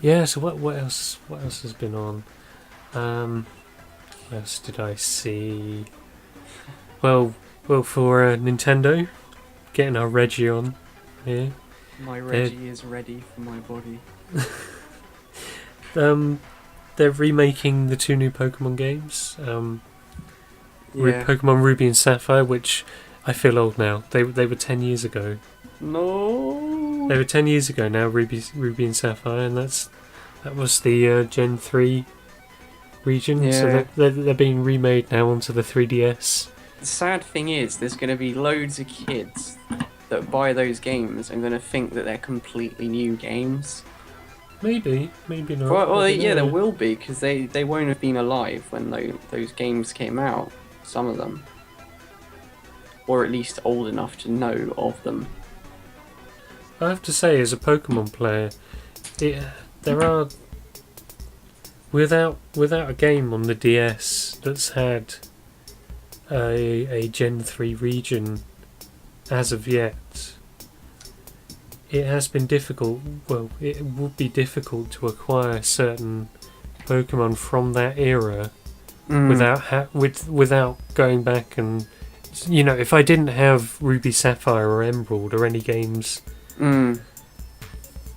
Yeah. So what else? What else has been on? What else did I see? Well, for Nintendo, getting our Reggie on here. My They're Reggie is ready for my body. um they're remaking the two new Pokemon games. Yeah. Pokemon Ruby and Sapphire, which I feel old now. They were 10 years ago. No. They were 10 years ago now. Ruby and Sapphire, and that was the Gen 3 region. So Yeah. they're being remade now onto the 3DS. The sad thing is, there's going to be loads of kids that buy those games and going to think that they're completely new games. Maybe not. Well, I don't yeah, there know. will be, because they won't have been alive when those games came out. Some of them, or at least old enough to know of them. I have to say, as a Pokemon player, there are without a game on the DS that's had a Gen 3 region as of yet. It has been difficult. Well, it would be difficult to acquire certain Pokemon from that era without going back and, if I didn't have Ruby, Sapphire, or Emerald or any games,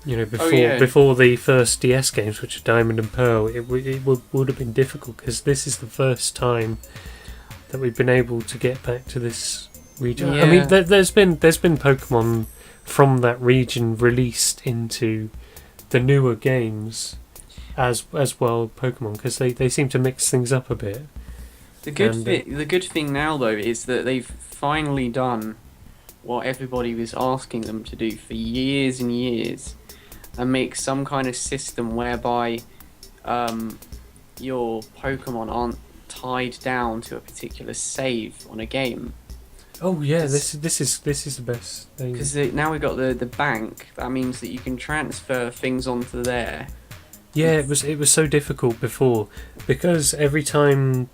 before the first DS games, which are Diamond and Pearl, it would have been difficult, because this is the first time that we've been able to get back to this region. Yeah. I mean, there's been Pokemon from that region released into the newer games as well, Pokemon, because they seem to mix things up a bit. The good thing now though is that they've finally done what everybody was asking them to do for years and years, and make some kind of system whereby your Pokemon aren't tied down to a particular save on a game. Oh yeah, this is the best thing. Because now we've got the bank. That means that you can transfer things onto there. Yeah, it was so difficult before, because every time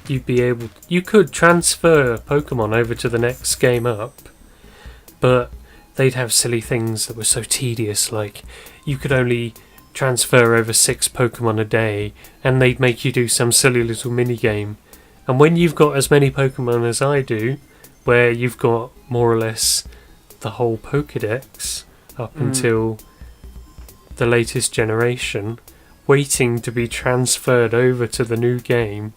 you could transfer Pokemon over to the next game up, but they'd have silly things that were so tedious, like you could only transfer over 6 Pokemon a day, and they'd make you do some silly little mini game. And when you've got as many Pokemon as I do, where you've got more or less the whole Pokédex up until the latest generation, waiting to be transferred over to the new game,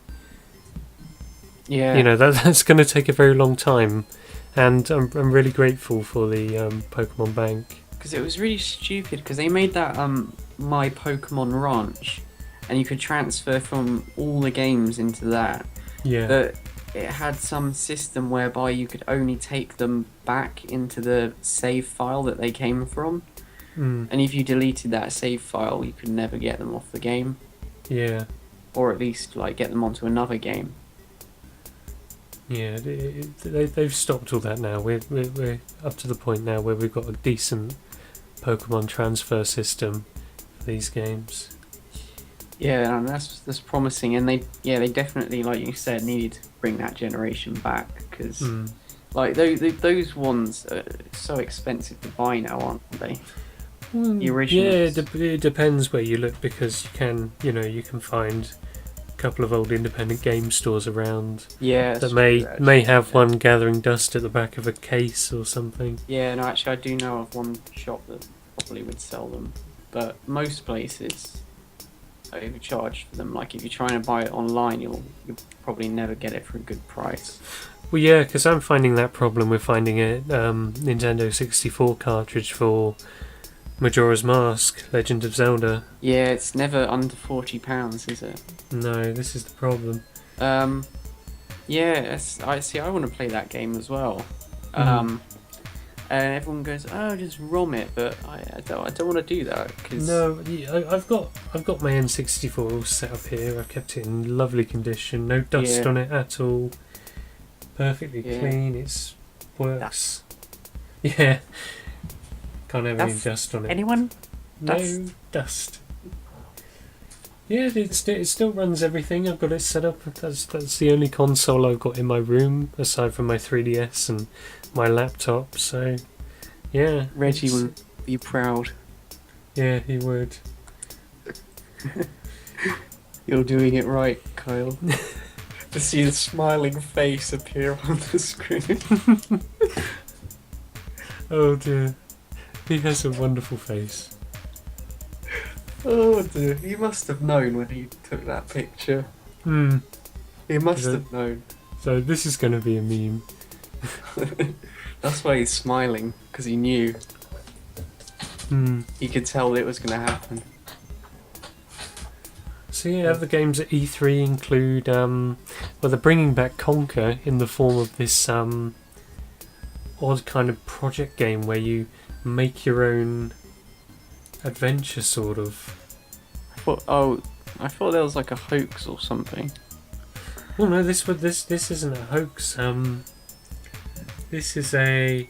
Yeah. that's going to take a very long time. And I'm really grateful for the Pokemon Bank. Because it was really stupid, because they made that My Pokemon Ranch, and you could transfer from all the games into that. Yeah. But it had some system whereby you could only take them back into the save file that they came from. And if you deleted that save file, you could never get them off the game. Yeah. Or at least get them onto another game. Yeah, they've stopped all that now. We're up to the point now where we've got a decent Pokemon transfer system for these games. Yeah, and that's promising, and they definitely, like you said, needed to bring that generation back, because those ones are so expensive to buy now, aren't they? The originals. Yeah, it depends where you look, because you can find a couple of old independent game stores around that may have one gathering dust at the back of a case or something. Yeah, no, actually, I do know of one shop that probably would sell them, but most places overcharge for them. Like if you're trying to buy it online, you'll probably never get it for a good price. Well, yeah, because I'm finding that problem with finding a Nintendo 64 cartridge for Majora's Mask, Legend of Zelda. Yeah, it's never under £40, is it? No, this is the problem. Yeah, I want to play that game as well. And everyone goes, "Oh, just ROM it," but I don't want to do that, because No, I've got my N64 all set up here. I've kept it in lovely condition, no dust on it at all, perfectly clean. It works. Yeah, can't have any dust on it. Anyone? No dust. Yeah, it still runs everything. I've got it set up. That's the only console I've got in my room, aside from my 3DS and my laptop. So, yeah. Reggie would be proud. Yeah, he would. You're doing it right, Kyle. To see the smiling face appear on the screen. Oh dear. He has a wonderful face. Oh dear, he must have known when he took that picture. Hmm. He must have known. So this is going to be a meme. That's why he's smiling, because he knew. Hmm. He could tell it was going to happen. So yeah, other games at E3 include, well, they're bringing back Conquer in the form of this odd kind of project game where you make your own adventure, sort of. I thought there was like a hoax or something. Well, no, this isn't a hoax. This is a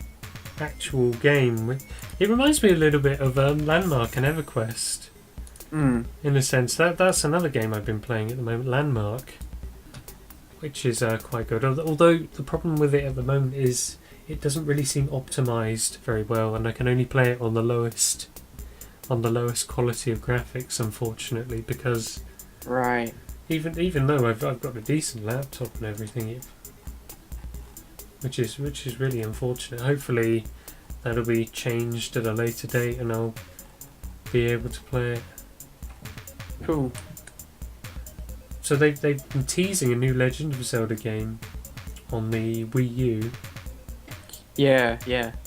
actual game. It reminds me a little bit of Landmark and EverQuest. Mm. In a sense, that's another game I've been playing at the moment, Landmark, which is quite good. Although the problem with it at the moment is it doesn't really seem optimized very well, and I can only play it on the lowest quality of graphics, unfortunately, because Right. even though I've got a decent laptop and everything, which is really unfortunate. Hopefully that'll be changed at a later date, and I'll be able to play it. Cool. So they've been teasing a new Legend of Zelda game on the Wii U. Yeah,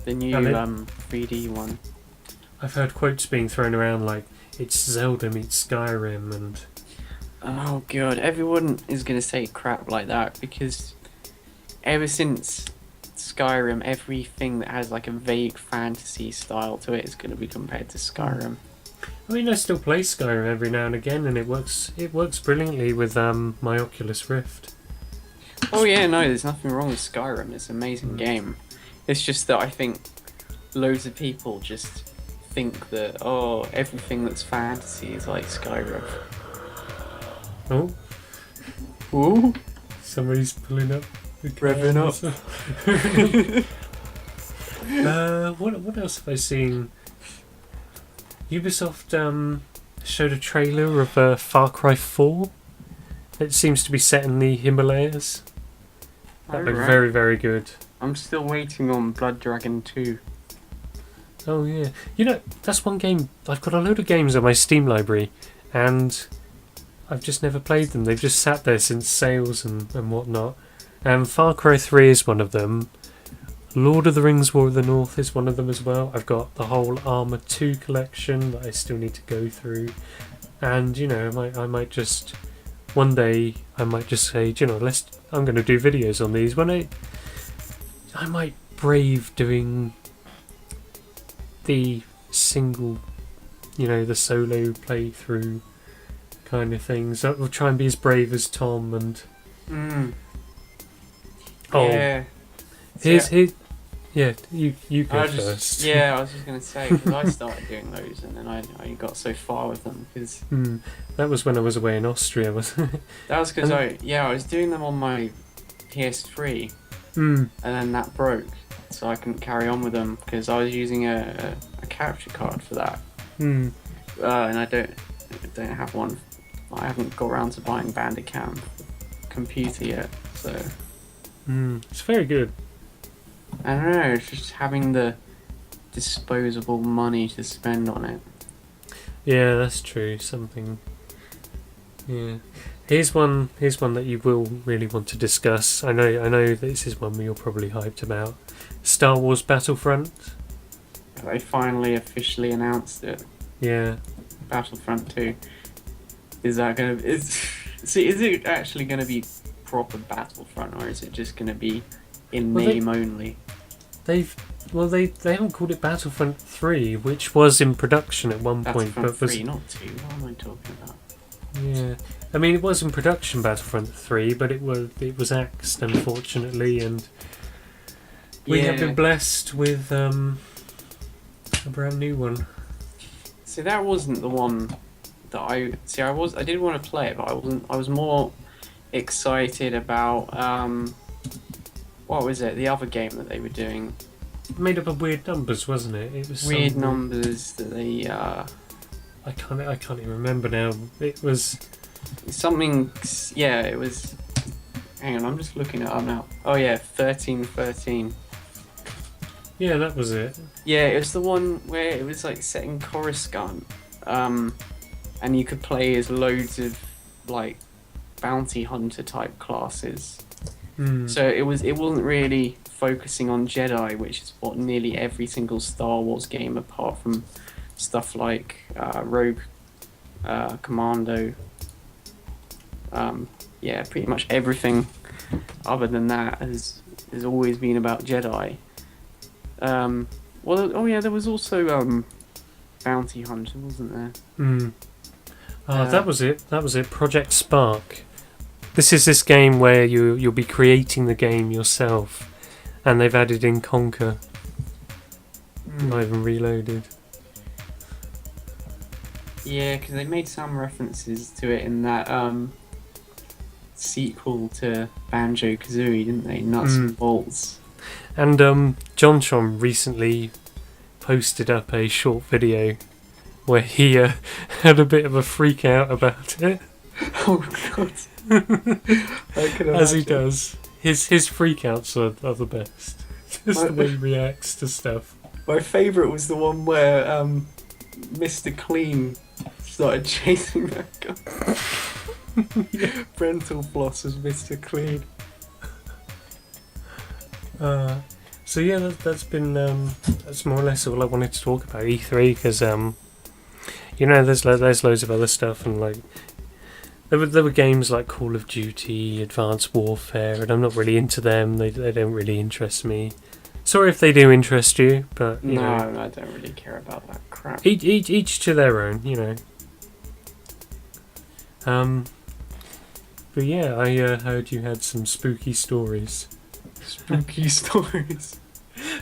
the new And 3D one. I've heard quotes being thrown around like it's Zelda meets Skyrim, and Oh god, everyone is gonna say crap like that because ever since Skyrim, everything that has like a vague fantasy style to it is gonna be compared to Skyrim. I mean, I still play Skyrim every now and again, and it works brilliantly with my Oculus Rift. Oh yeah, no, there's nothing wrong with Skyrim. It's an amazing game. It's just that I think loads of people just think that everything that's fantasy is like Skyrim. Oh, Ooh, somebody's pulling up. revving up. What else have I seen? Ubisoft showed a trailer of Far Cry 4. It seems to be set in the Himalayas. That looked very, very good. I'm still waiting on Blood Dragon 2. Oh yeah, you know, that's one game. I've got a load of games on my Steam library, and I've just never played them. They've just sat there since sales and whatnot. Far Cry 3 is one of them. Lord of the Rings War of the North is one of them as well. I've got the whole Armour 2 collection that I still need to go through. And, you know, I might just... One day, I might just say, you know, I'm going to do videos on these. I might brave doing the single, you know, the solo playthrough kind of things. I'll try and be as brave as Tom and... Oh, yeah. Yeah, you go first. Yeah, I was just going to say, because I started doing those and then I got so far with them. Cause that was when I was away in Austria. that was because I was doing them on my PS3 and then that broke. So I couldn't carry on with them because I was using a capture card for that. And I don't have one. I haven't got around to buying Bandicam computer yet, so... it's very good. I don't know, it's just having the disposable money to spend on it. Yeah, that's true. Something. Yeah. Here's one that you will really want to discuss. I know this is one you're probably hyped about. Star Wars Battlefront. They finally officially announced it. Yeah. Battlefront 2. Is that gonna be... is it actually gonna be proper Battlefront, or is it just gonna be in name only? They haven't called it Battlefront 3, which was in production at one point, but 3, not 2. What am I talking about? Yeah, I mean it was in production, Battlefront 3, but it was axed, unfortunately, and we have been blessed with a brand new one. See, that wasn't the one that I did want to play it, but I was more excited about what was it? The other game that they were doing. Made up of weird numbers, wasn't it? It was weird numbers that they I can't even remember now. It was something. Yeah, it was. Hang on, I'm just looking it up now. Oh yeah, 1313. Yeah, that was it. Yeah, it was the one where it was like set in Coruscant, and you could play as loads of like bounty hunter type classes. So it wasn't really focusing on Jedi, which is what nearly every single Star Wars game, apart from stuff like Rogue Commando. Yeah, pretty much everything other than that has always been about Jedi. There was also Bounty Hunter, wasn't there? That was it. That was it. Project Spark. This is this game where you'll be creating the game yourself, and they've added in Conquer. Not even reloaded. Yeah, because they made some references to it in that sequel to Banjo-Kazooie, didn't they? Nuts and Bolts. And John recently posted up a short video where he had a bit of a freak out about it. Oh god. I can imagine. As he does. His freak outs are the best. Just the way he reacts to stuff. My favourite was the one where Mr. Clean started chasing that guy. Brental Floss was Mr. Clean. So yeah, that's been that's more or less all I wanted to talk about E3, because there's loads of other stuff, and like there were games like Call of Duty, Advanced Warfare, and I'm not really into them. They don't really interest me. Sorry if they do interest you, but you know, I don't really care about that crap. Each to their own, you know. But yeah, I heard you had some spooky stories. Spooky stories.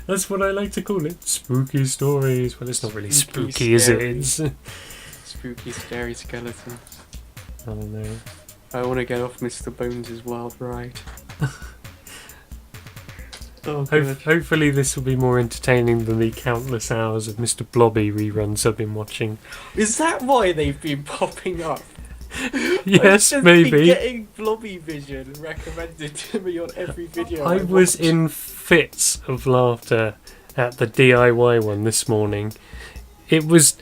That's what I like to call it. Spooky stories. Well, it's not really spooky, scary. is it? It's spooky, scary skeletons. I don't know. I want to get off Mr. Bones' wild ride. Oh, hopefully this will be more entertaining than the countless hours of Mr. Blobby reruns I've been watching. Is that why they've been popping up? Yes, I've just maybe. been getting Blobby Vision recommended to me on every video. I was in fits of laughter at the DIY one this morning. It was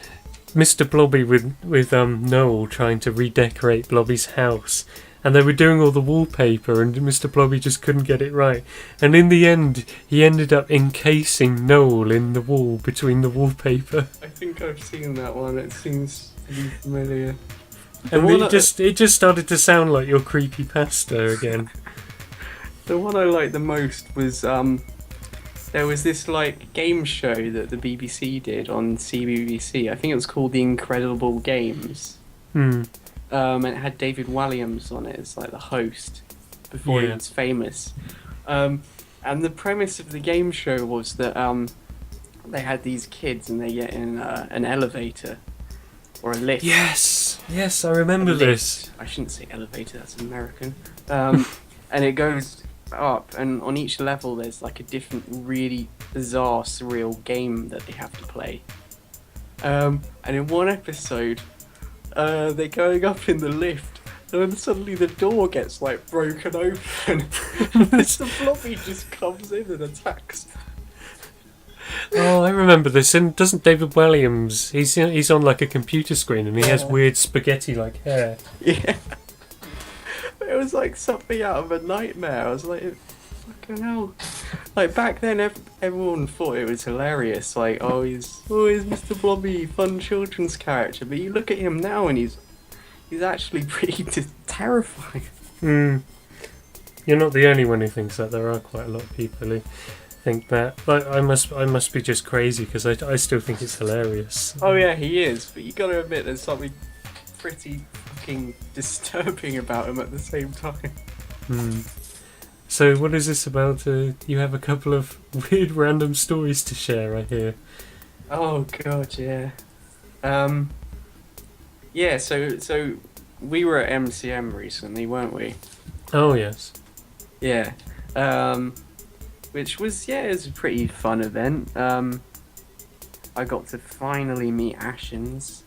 Mr. Blobby with Noel trying to redecorate Blobby's house, and they were doing all the wallpaper, and Mr. Blobby just couldn't get it right. And in the end, he ended up encasing Noel in the wall between the wallpaper. I think I've seen that one. It seems to be familiar. And it just started to sound like your creepy pasta again. The one I liked the most was there was this like game show that the BBC did on CBBC. I think it was called The Incredible Games. And it had David Walliams on it as like the host before he was famous. And the premise of the game show was that they had these kids and they get in an elevator or a lift. Yes, I remember this. I shouldn't say elevator, that's American. And it goes up, and on each level there's like a different really bizarre, surreal game that they have to play. And in one episode, they're going up in the lift, and then suddenly the door gets like broken open. Mr. Blobby just comes in and attacks. Oh, I remember this. And doesn't David Walliams? He's on like a computer screen, and he has weird spaghetti-like hair. Yeah. It was like something out of a nightmare. I was like, fucking hell. Like back then, everyone thought it was hilarious. Like, he's Mr. Blobby, fun children's character. But you look at him now, and he's actually pretty terrifying. You're not the only one who thinks that. There are quite a lot of people who think that. Like, I must be just crazy, because I still think it's hilarious. Oh yeah, he is. But you got to admit, there's something pretty fucking disturbing about him at the same time. So what is this about? You have a couple of weird random stories to share, I hear. Oh god, yeah. Yeah, so we were at MCM recently, weren't we? Oh yes. Yeah. Which was it was a pretty fun event. I got to finally meet Ashens.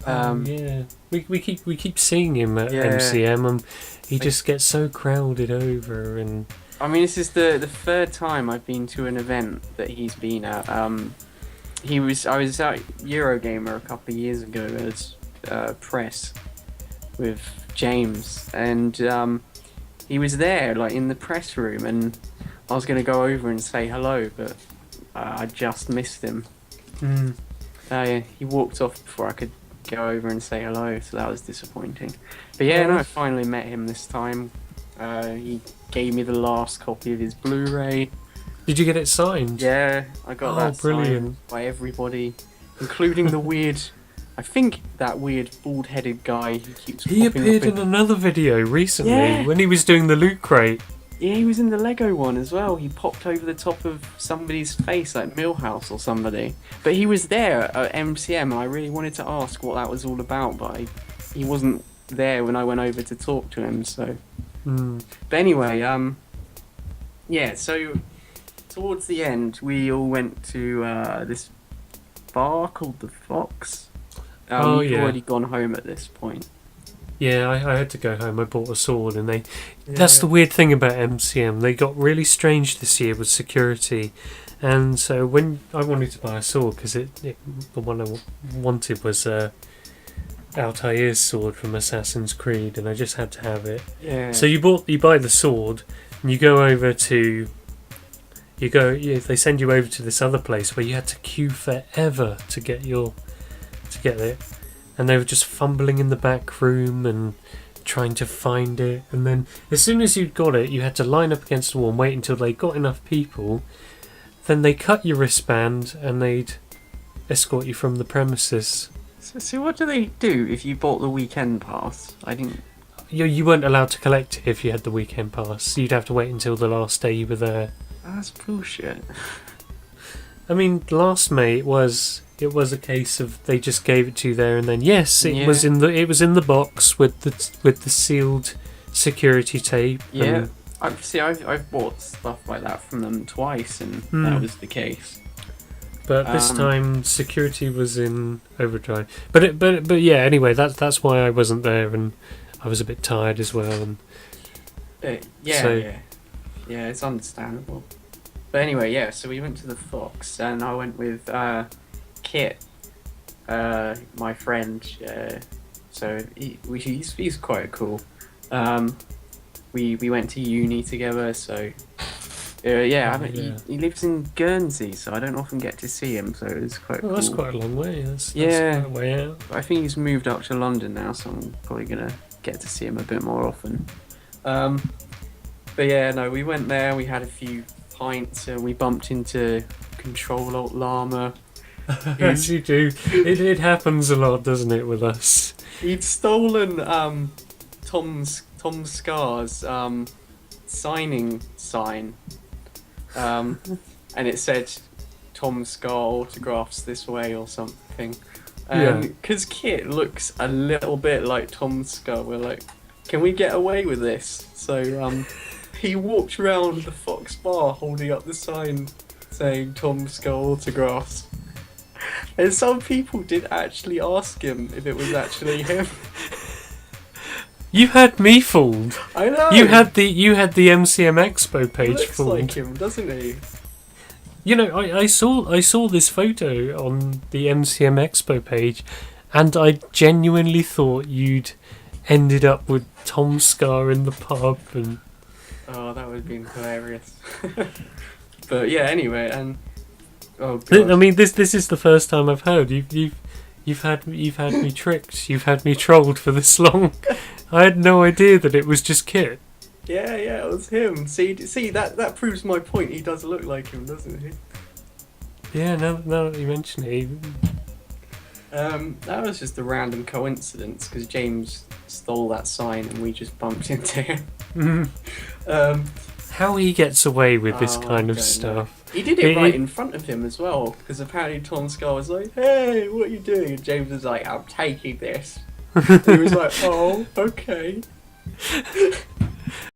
Yeah, we keep seeing him at Yeah. MCM, and he Like- just gets so crowded over, and I mean, this is the third time I've been to an event that he's been at. I was at Eurogamer a couple of years ago as press with James, and he was there, like in the press room, and I was going to go over and say hello, but I just missed him. He walked off before I could go over and say hello, so that was disappointing. But yeah, no, I finally met him this time. He gave me the last copy of his Blu-ray. Did you get it signed? Yeah, I got that brilliant. signed by everybody, including the weird, I think that weird bald-headed guy who keeps He popping appeared up in another video recently Yeah. when he was doing the loot crate. Yeah, he was in the Lego one as well. He popped over the top of somebody's face, like Millhouse or somebody. But he was there at MCM, and I really wanted to ask what that was all about, but he wasn't there when I went over to talk to him, so... But anyway, yeah, so towards the end, we all went to this bar called The Fox. You'd already gone home at this point. Yeah, I had to go home. I bought a sword, and that's the weird thing about MCM. They got really strange this year with security, and so when I wanted to buy a sword, because the one I wanted was Altair's sword from Assassin's Creed, and I just had to have it. Yeah. So you buy the sword, and you go over to. They send you over to this other place where you had to queue forever to get it. And they were just fumbling in the back room and trying to find it. And then as soon as you'd got it, you had to line up against the wall and wait until they got enough people. Then they cut your wristband and they'd escort you from the premises. So what do they do if you bought the weekend pass? I didn't... You weren't allowed to collect it if you had the weekend pass. You'd have to wait until the last day you were there. That's bullshit. I mean, last May it was a case of they just gave it to you there and then. Yes, it was in the box with the sealed security tape. Yeah, I've bought stuff like that from them twice, and that was the case. But this time security was in overdrive. But yeah. Anyway, that's why I wasn't there, and I was a bit tired as well. And yeah, it's understandable. But anyway, yeah. So we went to the Fox, and I went with Kit, my friend. So he's quite cool. We went to uni together, so he lives in Guernsey, so I don't often get to see him. So it was quite cool. That's quite a long way. That's Yeah. quite a way out. I think he's moved up to London now, so I'm probably gonna get to see him a bit more often. But yeah, no, we went there. We had a few pints, and we bumped into Control Alt Llama. Yes, you do. It happens a lot, doesn't it, with us? He'd stolen Tom Scar's signing sign, and it said Tom Scar autographs this way or something. Because Kit looks a little bit like Tom Scar, we're like, can we get away with this? So he walked around the Fox bar holding up the sign saying Tom Scar autographs. And some people did actually ask him if it was actually him. You had me fooled. I know. You had the MCM Expo page He looks fooled. like him, doesn't he? You know, I saw this photo on the MCM Expo page, and I genuinely thought you'd ended up with Tom Scar in the pub. And Oh, that would have been hilarious. But yeah, anyway, and oh god. I mean, this is the first time I've heard you've had me tricked. You've had me trolled for this long. I had no idea that it was just Kit. Yeah, it was him. See, that proves my point. He does look like him, doesn't he? Yeah, now that you mention it. That was just a random coincidence because James stole that sign and we just bumped into him. How he gets away with this I kind of don't stuff. know. He did it right in front of him as well, because apparently Tom Scar was like, "Hey, what are you doing?" And James was like, "I'm taking this." And he was like, "Oh, okay."